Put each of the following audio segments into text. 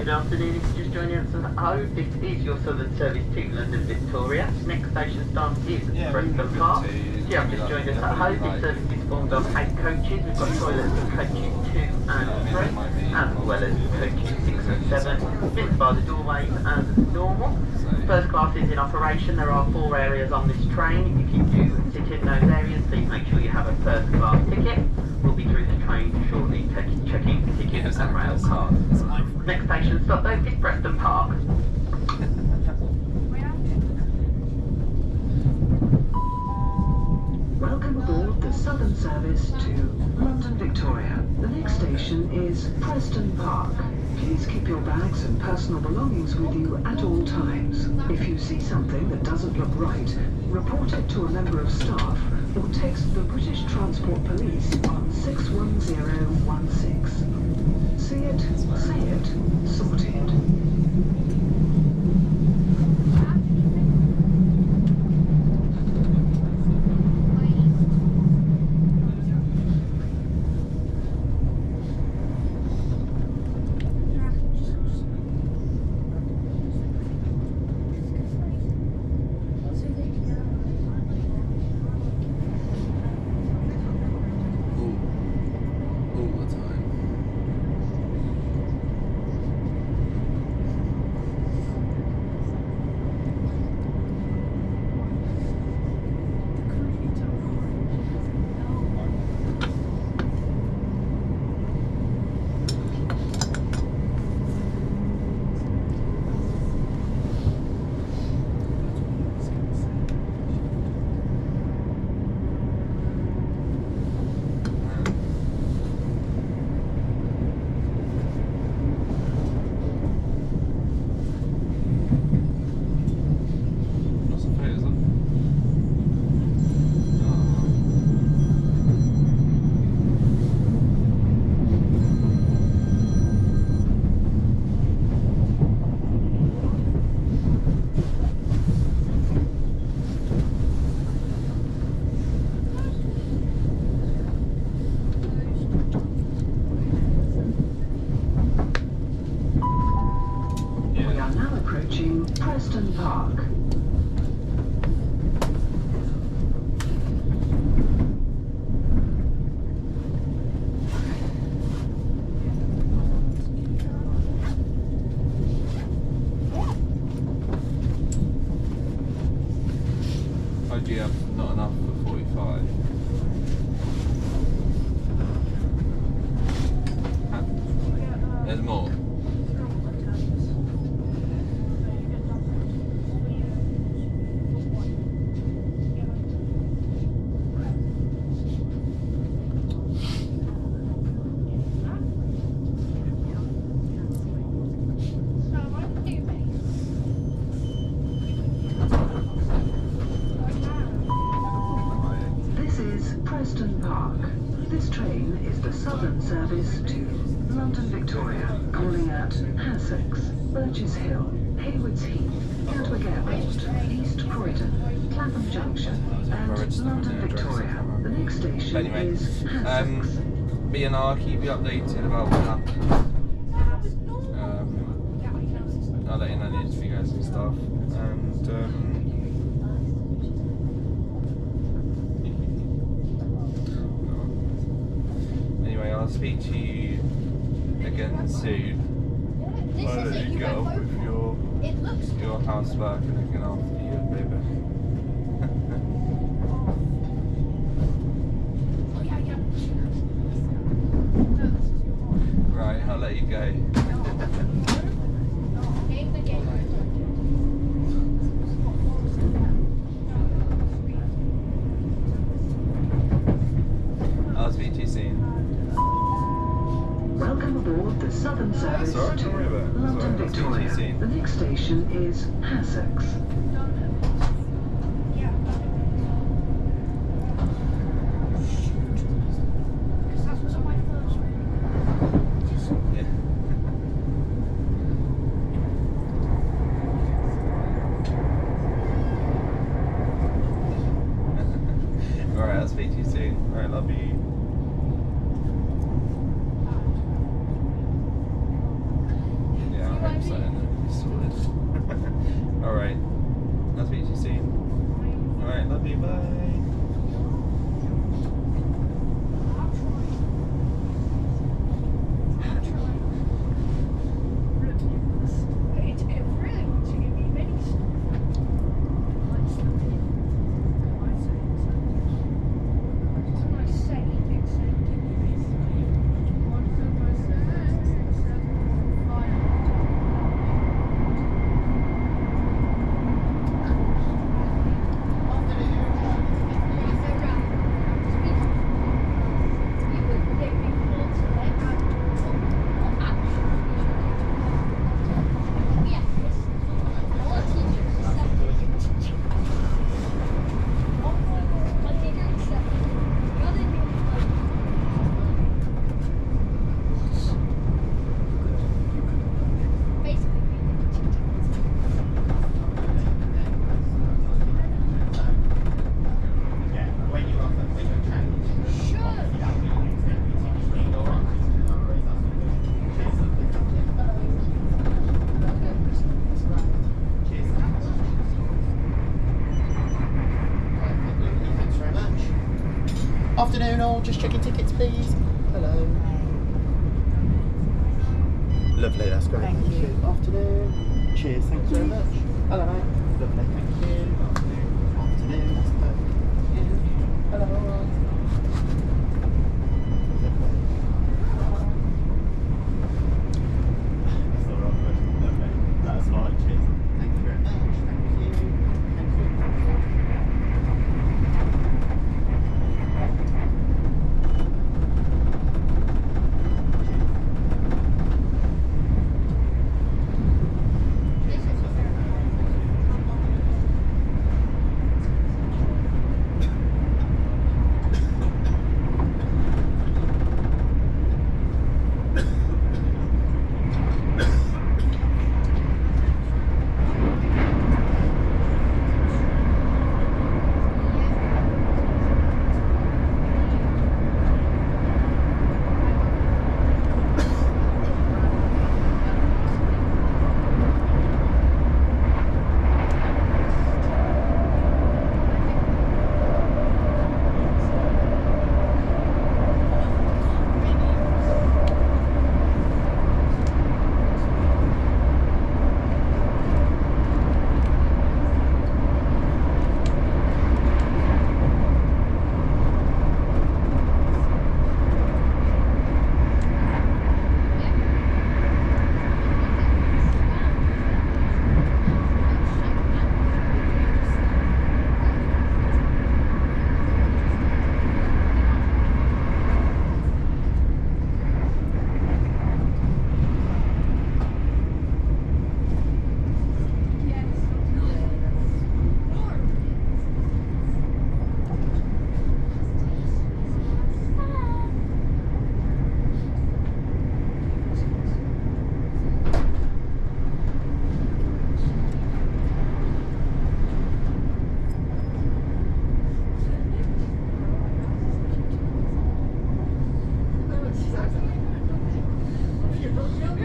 Good afternoon, if you're just joining us at Hove, this is your Southern Service to London Victoria. Next station stop is Preston Park. If you have just joined us at Hove, this service is formed of 8 coaches. We've got toilets for coaches 2 and 3, as well as coaches 6 and 7, split by the doorways as normal. First class is in operation. There are 4 areas on this train. If you do sit in those areas, please make sure you have a first class ticket. We'll be through the train shortly, checking tickets and rail cards. Next station stop though is Preston Park. Welcome aboard the Southern Service to London Victoria. The next station is Preston Park. Please keep your bags and personal belongings with you at all times. If you see something that doesn't look right, report it to a member of staff or text the British Transport Police on 61016. See it, say it, sorted. Preston Park. Oh, do you have not enough for 45? There's more. Preston Park. This train is the Southern Service to London Victoria, calling at Essex, Burgess Hill, Haywards Heath, Gatwick Airport, East Croydon, Clapham Junction, and London Victoria. The next station is Essex. Me and I'll keep you updated about what happens. I'll let you know the interview guys and stuff. And anyway, I'll speak to you again soon. I'll let you get on with your housework and looking after you, baby. Right, I'll let you go. I'll speak to you soon. Welcome aboard the Southern Service to London Victoria. The next station is Essex. Alright, I'll speak to you soon. Alright, love you. Yeah, all. Just check your tickets, please. Hello. Lovely, that's great. Thank you. Afternoon. Cheers, thanks very much. Hello, mate. Lovely, thank you. Afternoon, that's perfect. Hello, all right. That's all right, lovely. That's fine, cheers. Thank you very much. Thank you. Thank you.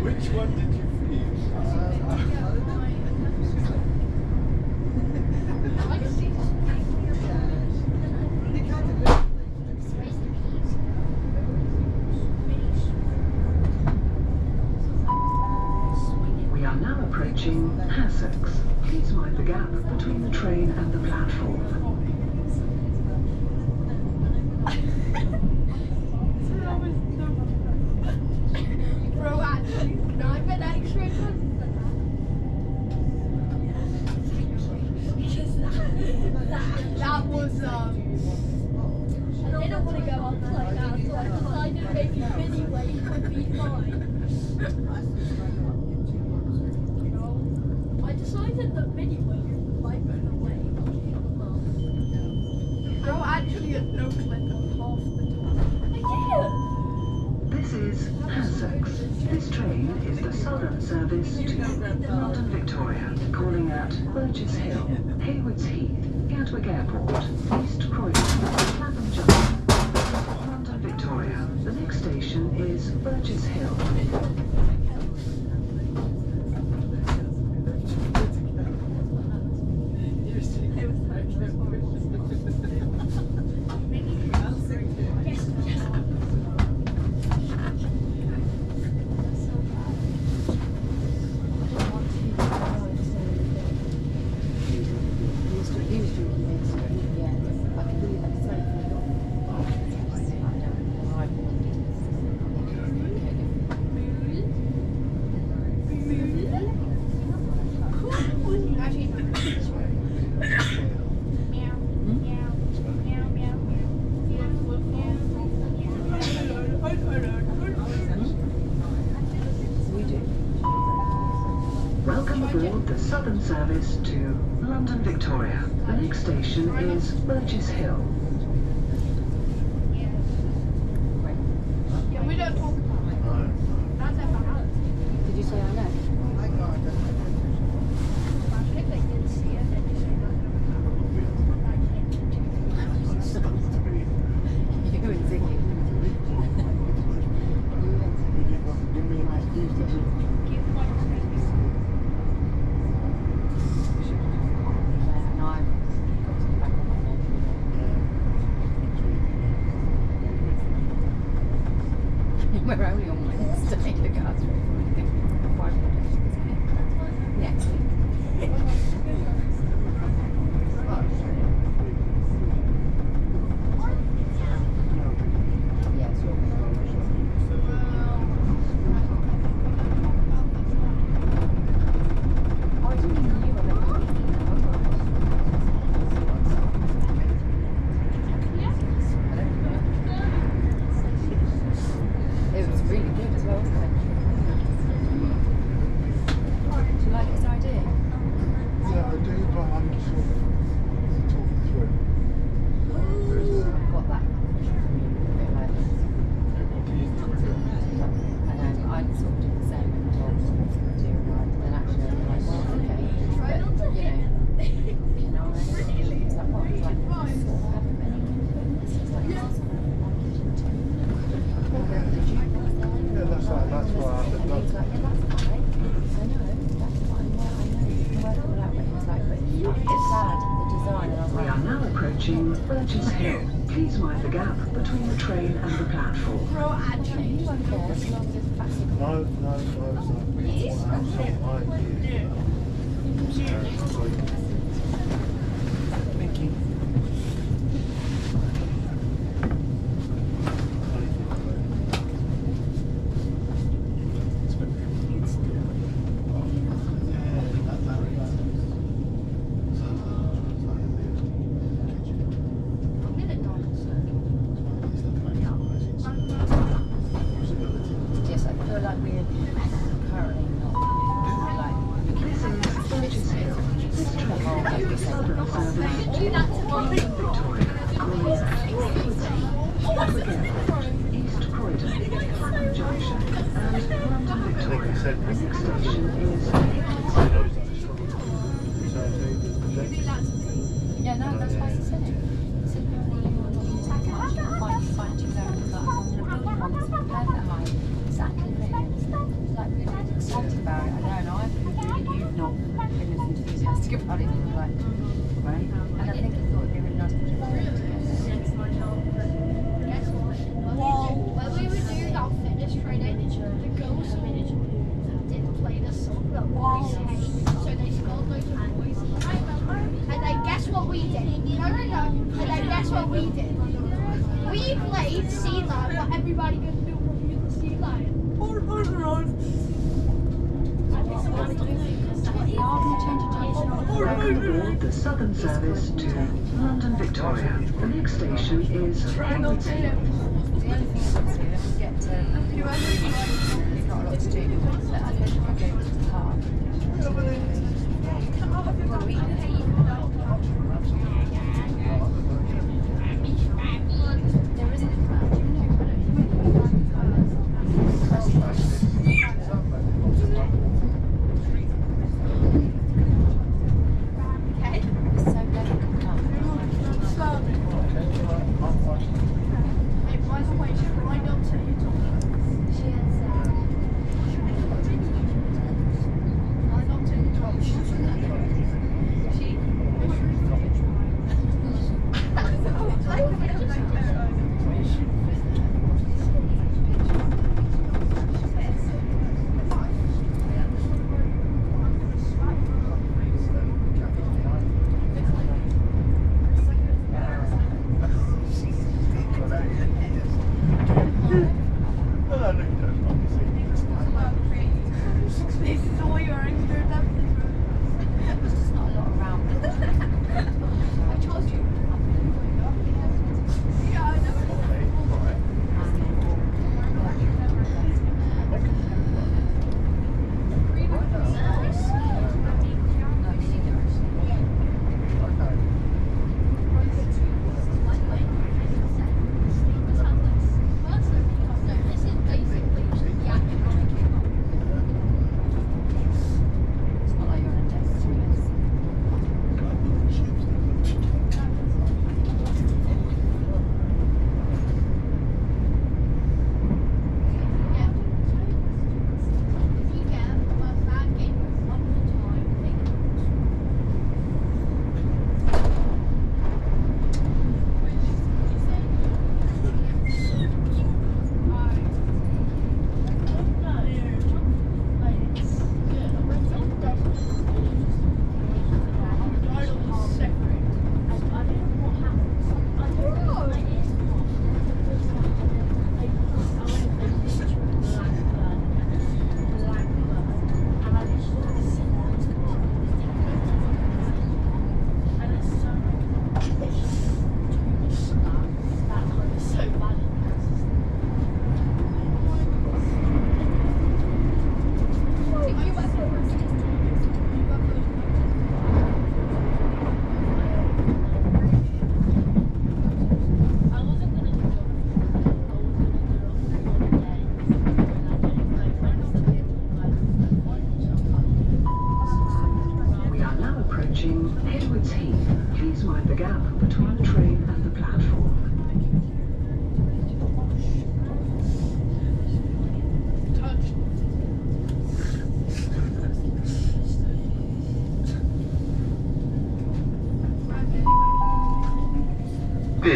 Which one did you feel? We are now approaching Haywards. Please mind the gap between the train and the platform. Bro, actually, can I get extra that was, I didn't want to go on like that, so I decided maybe mini weight would be fine. I decided that mini weight might run away. Bro, actually, had no clip on half the time. I did! This is Haywards. This train is the southern service to London Victoria, calling at Burgess Hill, Haywards Heath, Gatwick Airport, East Croydon, Clapham Junction, London Victoria. The next station is Burgess Hill. Welcome aboard the southern service to London Victoria. The next station is Burgess Hill. Yeah, we don't talk about it. That's about. Did you say I know? Imagine if they did see it, they'd say that. You and Ziggy. We're only on Wednesday. The car's ready. 5 more days. Next week. It was really good as well, wasn't it? Do you like his idea? Yeah, I do, but I'm sort of talking through. Got that. Bit like this. And I sort of did the same when I told them what to do, right? And then actually I'm like, well, okay. But, you know, it's like, what? It's like, sort of haven't many movements. It's like, yeah, that's right, that's why I said that's that. fine. I know, that's fine. Well, I know you can work all out, but it's like, but it's sad, the design, and I was We like, are now approaching Burgess Hill. Please mind the gap between the train and the platform. you won't care as long as it's plastic. No, it's not my idea. Thank you. Yes, I feel like we're currently not like This is Burgess Hill. This train is the southern service to London Victoria, East Croydon, Clapham Junction, and London Victoria. The next station is yeah, no, that's why he said it. He said find 2 levels that I'm gonna build one that's perfect height, exactly fitting. He's like really excited about it. I know, you've not been as enthusiastic about it. You're like, right? And I think he thought it'd be really nice to put it together. When we were doing our fitness training, the girls didn't play the song that boys hate, so they scored loads of boys. And then guess what we did? No. And then guess what we did? We played Sea Lion, what everybody could do review the Sea Lion. welcome aboard the southern service to London Victoria. The next station is Haywards Hill. The only thing is obviously when we get to there's not a lot to do, but I think we'll go to the park. Well, we can eat. There isn't a crowd, you know. It's so glad you could come. Hey, by the way, she might not tell you. She had said.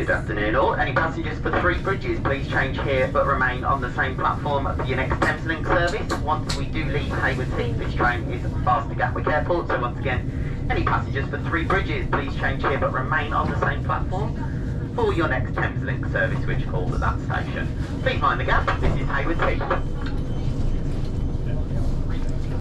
Good afternoon all. Any passengers for Three Bridges, please change here but remain on the same platform for your next Thameslink service. Once we do leave Haywards Heath, this train is fast to Gatwick Airport, so once again, any passengers for Three Bridges, please change here but remain on the same platform for your next Thameslink service which calls at that station. Please mind the gap, this is Haywards Heath.